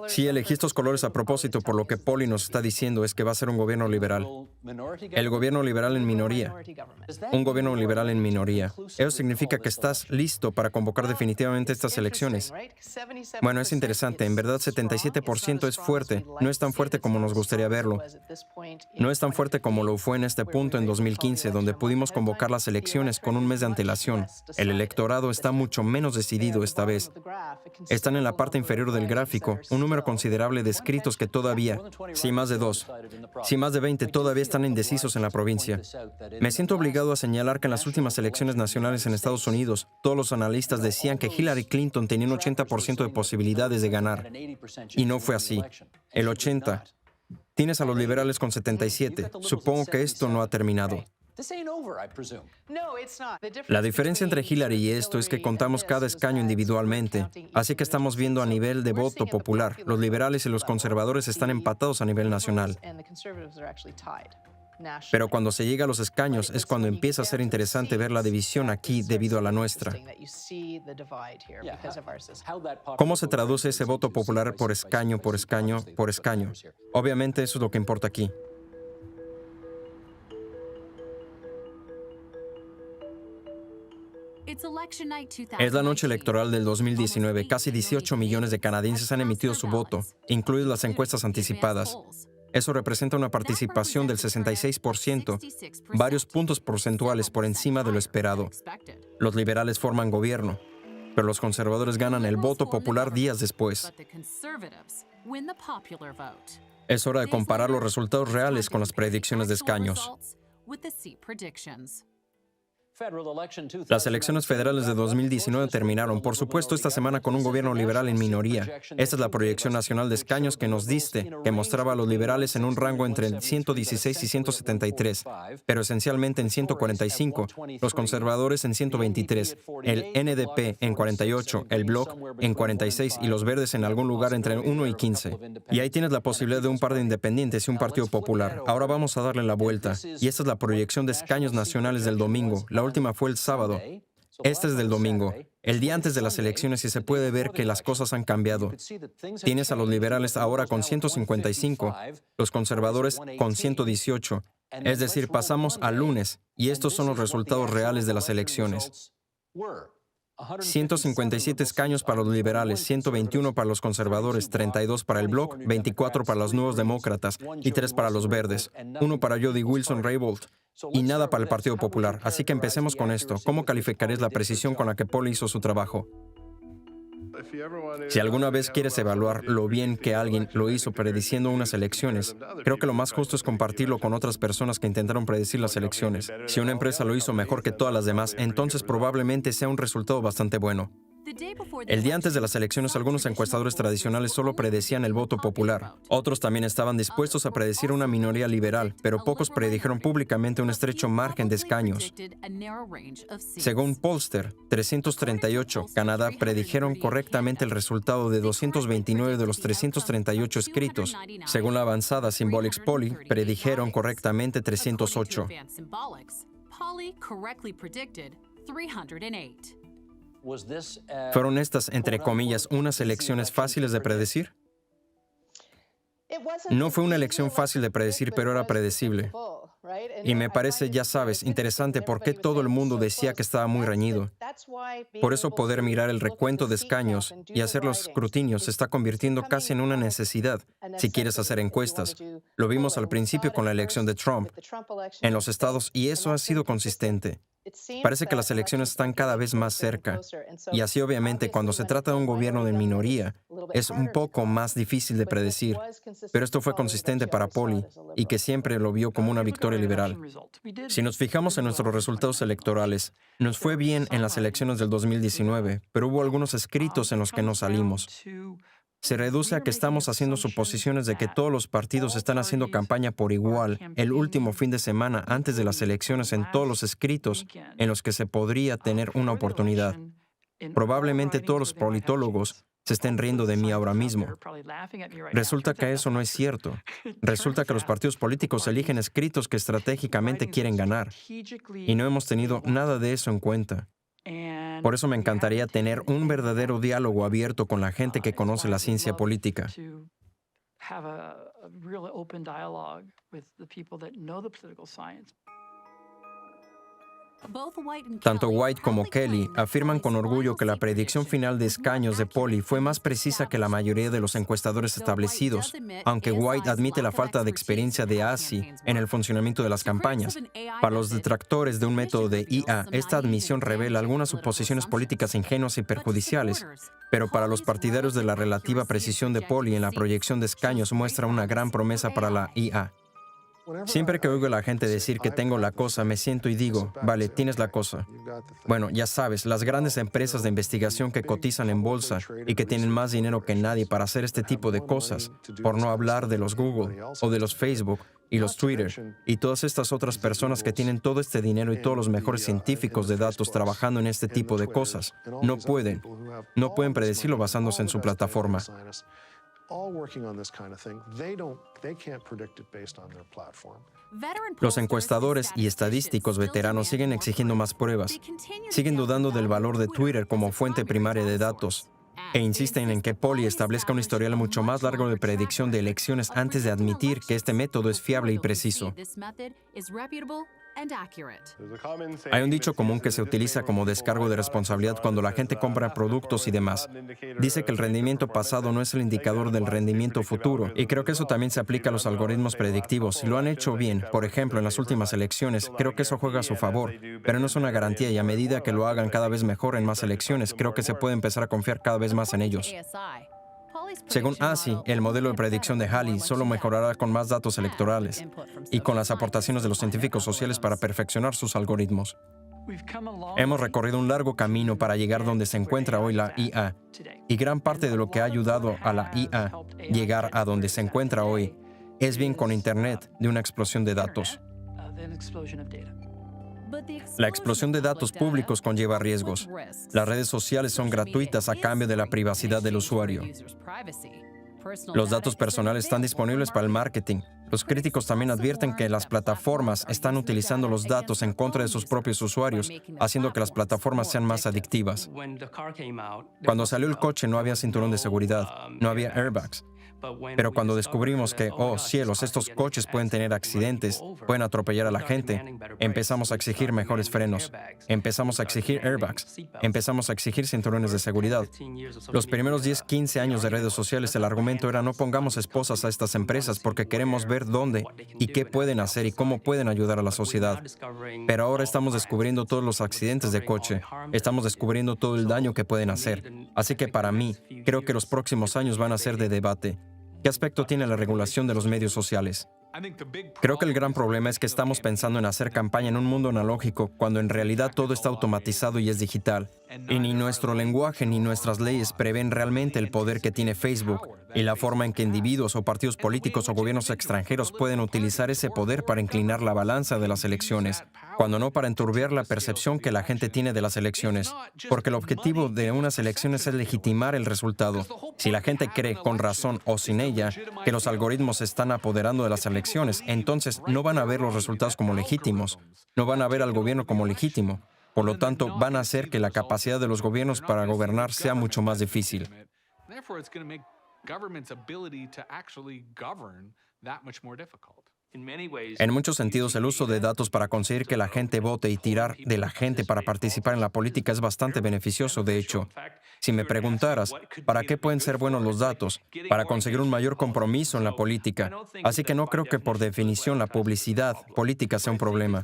Sí, elegí estos colores a propósito por lo que Polly nos está diciendo es que va a ser un gobierno liberal. El gobierno liberal en minoría. Un gobierno liberal en minoría. Eso significa que estás listo para convocar definitivamente estas elecciones. Bueno, es interesante. En verdad, 77% es fuerte. No es tan fuerte como nos gustaría verlo. No es tan fuerte como lo fue en este punto en 2015, donde pudimos convocar las elecciones con un mes de antelación. El electorado está mucho menos decidido esta vez. Están en la parte inferior del gráfico, un número considerable de escritos que todavía, sí más de 2, sí más de 20 todavía están indecisos en la provincia. Me siento obligado a señalar que en las últimas elecciones nacionales en Estados Unidos, todos los analistas decían que Hillary Clinton tenía un 80% de posibilidades de ganar. Y no fue así. El 80%. Tienes a los liberales con 77%. Supongo que esto no ha terminado. La diferencia entre Hillary y esto es que contamos cada escaño individualmente, así que estamos viendo a nivel de voto popular. Los liberales y los conservadores están empatados a nivel nacional. Pero cuando se llega a los escaños es cuando empieza a ser interesante ver la división aquí debido a la nuestra. ¿Cómo se traduce ese voto popular por escaño, por escaño, por escaño? Obviamente eso es lo que importa aquí. Es la noche electoral del 2019. Casi 18 millones de canadienses han emitido su voto, incluidas las encuestas anticipadas. Eso representa una participación del 66%, varios puntos porcentuales por encima de lo esperado. Los liberales forman gobierno, pero los conservadores ganan el voto popular días después. Es hora de comparar los resultados reales con las predicciones de escaños. Las elecciones federales de 2019 terminaron, por supuesto, esta semana con un gobierno liberal en minoría. Esta es la proyección nacional de escaños que nos diste, que mostraba a los liberales en un rango entre 116 y 173, pero esencialmente en 145, los conservadores en 123, el NDP en 48, el Bloc en 46 y los verdes en algún lugar entre 1 y 15. Y ahí tienes la posibilidad de un par de independientes y un partido popular. Ahora vamos a darle la vuelta. Y esta es la proyección de escaños nacionales del domingo. La última fue el sábado. Este es del domingo, el día antes de las elecciones, y se puede ver que las cosas han cambiado. Tienes a los liberales ahora con 155, los conservadores con 118. Es decir, pasamos al lunes, y estos son los resultados reales de las elecciones. 157 escaños para los liberales, 121 para los conservadores, 32 para el Bloc, 24 para los Nuevos Demócratas y 3 para los Verdes, 1 para Jody Wilson-Raybould y nada para el Partido Popular. Así que empecemos con esto. ¿Cómo calificarías la precisión con la que Paul hizo su trabajo? Si alguna vez quieres evaluar lo bien que alguien lo hizo prediciendo unas elecciones, creo que lo más justo es compartirlo con otras personas que intentaron predecir las elecciones. Si una empresa lo hizo mejor que todas las demás, entonces probablemente sea un resultado bastante bueno. El día antes de las elecciones, algunos encuestadores tradicionales solo predecían el voto popular. Otros también estaban dispuestos a predecir una minoría liberal, pero pocos predijeron públicamente un estrecho margen de escaños. Según Pollster, 338, Canadá predijeron correctamente el resultado de 229 de los 338 escritos. Según la avanzada Symbolics Poll, predijeron correctamente 308. ¿Fueron estas, entre comillas, unas elecciones fáciles de predecir? No fue una elección fácil de predecir, pero era predecible. Y me parece, ya sabes, interesante por qué todo el mundo decía que estaba muy reñido. Por eso poder mirar el recuento de escaños y hacer los escrutinios se está convirtiendo casi en una necesidad si quieres hacer encuestas. Lo vimos al principio con la elección de Trump en los estados y eso ha sido consistente. Parece que las elecciones están cada vez más cerca. Y así obviamente cuando se trata de un gobierno de minoría, es un poco más difícil de predecir. Pero esto fue consistente para Paul y que siempre lo vio como una victoria liberal. Si nos fijamos en nuestros resultados electorales, nos fue bien en las elecciones del 2019, pero hubo algunos escritos en los que no salimos. Se reduce a que estamos haciendo suposiciones de que todos los partidos están haciendo campaña por igual el último fin de semana antes de las elecciones en todos los escritos en los que se podría tener una oportunidad. Probablemente todos los politólogos se estén riendo de mí ahora mismo. Resulta que eso no es cierto. Resulta que los partidos políticos eligen escritos que estratégicamente quieren ganar. Y no hemos tenido nada de eso en cuenta. Por eso me encantaría tener un verdadero diálogo abierto con la gente que conoce la ciencia política. a real open dialogue with the people that know the political science. Tanto White como Kelly afirman con orgullo que la predicción final de escaños de Polly fue más precisa que la mayoría de los encuestadores establecidos, aunque White admite la falta de experiencia de ASI en el funcionamiento de las campañas. Para los detractores de un método de IA, esta admisión revela algunas suposiciones políticas ingenuas y perjudiciales, pero para los partidarios de la relativa precisión de Polly en la proyección de escaños muestra una gran promesa para la IA. Siempre que oigo a la gente decir que tengo la cosa, me siento y digo, vale, tienes la cosa. Bueno, ya sabes, las grandes empresas de investigación que cotizan en bolsa y que tienen más dinero que nadie para hacer este tipo de cosas, por no hablar de los Google o de los Facebook y los Twitter y todas estas otras personas que tienen todo este dinero y todos los mejores científicos de datos trabajando en este tipo de cosas, no pueden predecirlo basándose en su plataforma. Los encuestadores y estadísticos veteranos siguen exigiendo más pruebas, siguen dudando del valor de Twitter como fuente primaria de datos, e insisten en que Polly establezca un historial mucho más largo de predicción de elecciones antes de admitir que este método es fiable y preciso. Hay un dicho común que se utiliza como descargo de responsabilidad cuando la gente compra productos y demás. Dice que el rendimiento pasado no es el indicador del rendimiento futuro, y creo que eso también se aplica a los algoritmos predictivos. Si lo han hecho bien, por ejemplo, en las últimas elecciones, creo que eso juega a su favor, pero no es una garantía y a medida que lo hagan cada vez mejor en más elecciones, creo que se puede empezar a confiar cada vez más en ellos. Según ASI, el modelo de predicción de Halley solo mejorará con más datos electorales y con las aportaciones de los científicos sociales para perfeccionar sus algoritmos. Hemos recorrido un largo camino para llegar donde se encuentra hoy la IA, y gran parte de lo que ha ayudado a la IA llegar a donde se encuentra hoy es bien con Internet de una explosión de datos. La explosión de datos públicos conlleva riesgos. Las redes sociales son gratuitas a cambio de la privacidad del usuario. Los datos personales están disponibles para el marketing. Los críticos también advierten que las plataformas están utilizando los datos en contra de sus propios usuarios, haciendo que las plataformas sean más adictivas. Cuando salió el coche no había cinturón de seguridad, no había airbags. Pero cuando descubrimos que, oh cielos, estos coches pueden tener accidentes, pueden atropellar a la gente, empezamos a exigir mejores frenos, empezamos a exigir airbags, empezamos a exigir cinturones de seguridad. Los primeros 10, 15 años de redes sociales, el argumento era no pongamos esposas a estas empresas porque queremos ver dónde y qué pueden hacer y cómo pueden ayudar a la sociedad. Pero ahora estamos descubriendo todos los accidentes de coche, estamos descubriendo todo el daño que pueden hacer. Así que para mí, creo que los próximos años van a ser de debate. ¿Qué aspecto tiene la regulación de los medios sociales? Creo que el gran problema es que estamos pensando en hacer campaña en un mundo analógico cuando en realidad todo está automatizado y es digital. Y ni nuestro lenguaje ni nuestras leyes prevén realmente el poder que tiene Facebook y la forma en que individuos o partidos políticos o gobiernos extranjeros pueden utilizar ese poder para inclinar la balanza de las elecciones, cuando no para enturbiar la percepción que la gente tiene de las elecciones. Porque el objetivo de unas elecciones es legitimar el resultado. Si la gente cree, con razón o sin ella, que los algoritmos se están apoderando de las elecciones, entonces no van a ver los resultados como legítimos, no van a ver al gobierno como legítimo. Por lo tanto, van a hacer que la capacidad de los gobiernos para gobernar sea mucho más difícil. En muchos sentidos, el uso de datos para conseguir que la gente vote y tirar de la gente para participar en la política es bastante beneficioso, de hecho. Si me preguntaras, ¿para qué pueden ser buenos los datos? Para conseguir un mayor compromiso en la política. Así que no creo que por definición la publicidad política sea un problema.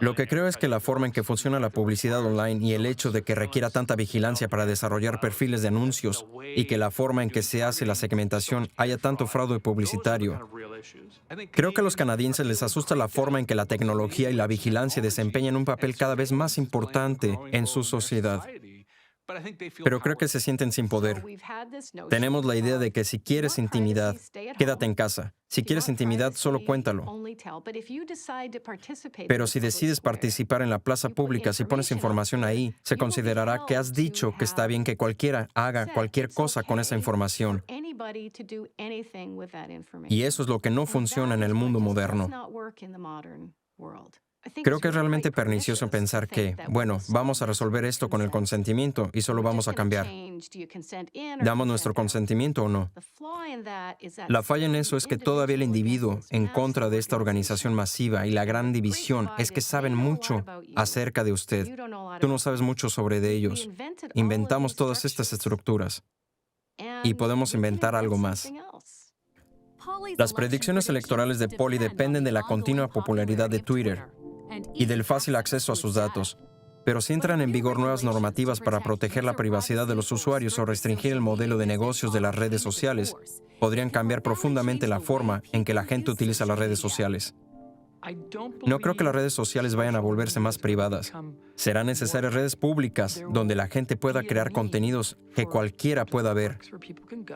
Lo que creo es que la forma en que funciona la publicidad online y el hecho de que requiera tanta vigilancia para desarrollar perfiles de anuncios y que la forma en que se hace la segmentación haya tanto fraude publicitario. Creo que a los canadienses les asusta la forma en que la tecnología y la vigilancia desempeñan un papel cada vez más importante en su sociedad. Pero creo que se sienten sin poder. Tenemos la idea de que si quieres intimidad, quédate en casa. Si quieres intimidad, solo cuéntalo. Pero si decides participar en la plaza pública, si pones información ahí, se considerará que has dicho que está bien que cualquiera haga cualquier cosa con esa información. Y eso es lo que no funciona en el mundo moderno. Creo que es realmente pernicioso pensar que, bueno, vamos a resolver esto con el consentimiento y solo vamos a cambiar. ¿Damos nuestro consentimiento o no? La falla en eso es que todavía el individuo, en contra de esta organización masiva y la gran división, es que saben mucho acerca de usted. Tú no sabes mucho sobre de ellos. Inventamos todas estas estructuras y podemos inventar algo más. Las predicciones electorales de Polly dependen de la continua popularidad de Twitter y del fácil acceso a sus datos. Pero si entran en vigor nuevas normativas para proteger la privacidad de los usuarios o restringir el modelo de negocios de las redes sociales, podrían cambiar profundamente la forma en que la gente utiliza las redes sociales. No creo que las redes sociales vayan a volverse más privadas. Serán necesarias redes públicas donde la gente pueda crear contenidos que cualquiera pueda ver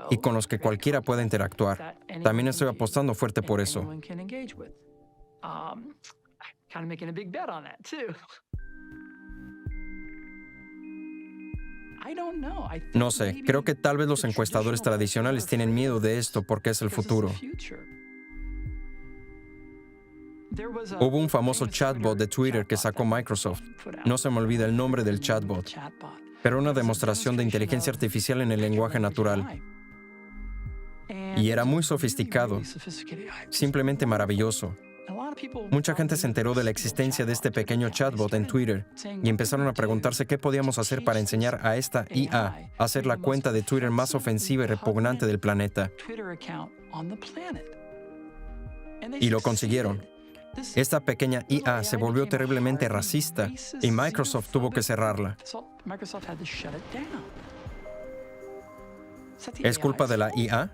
y con los que cualquiera pueda interactuar. También estoy apostando fuerte por eso. No sé, creo que tal vez los encuestadores tradicionales tienen miedo de esto porque es el futuro. Hubo un famoso chatbot de Twitter que sacó Microsoft. No se me olvida el nombre del chatbot, pero una demostración de inteligencia artificial en el lenguaje natural. Y era muy sofisticado, simplemente maravilloso. Mucha gente se enteró de la existencia de este pequeño chatbot en Twitter y empezaron a preguntarse qué podíamos hacer para enseñar a esta IA a hacer la cuenta de Twitter más ofensiva y repugnante del planeta. Y lo consiguieron. Esta pequeña IA se volvió terriblemente racista y Microsoft tuvo que cerrarla. ¿Es culpa de la IA?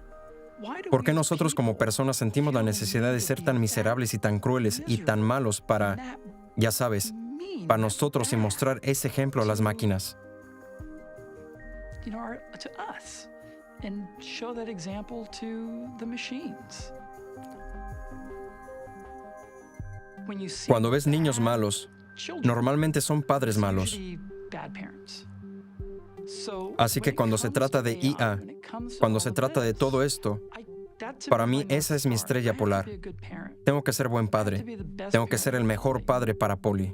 ¿Por qué nosotros como personas sentimos la necesidad de ser tan miserables y tan crueles y tan malos para, ya sabes, para nosotros y mostrar ese ejemplo a las máquinas? Cuando ves niños malos, normalmente son padres malos. Así que cuando se trata de IA, cuando se trata de todo esto, para mí esa es mi estrella polar. Tengo que ser buen padre. Tengo que ser el mejor padre para Polly.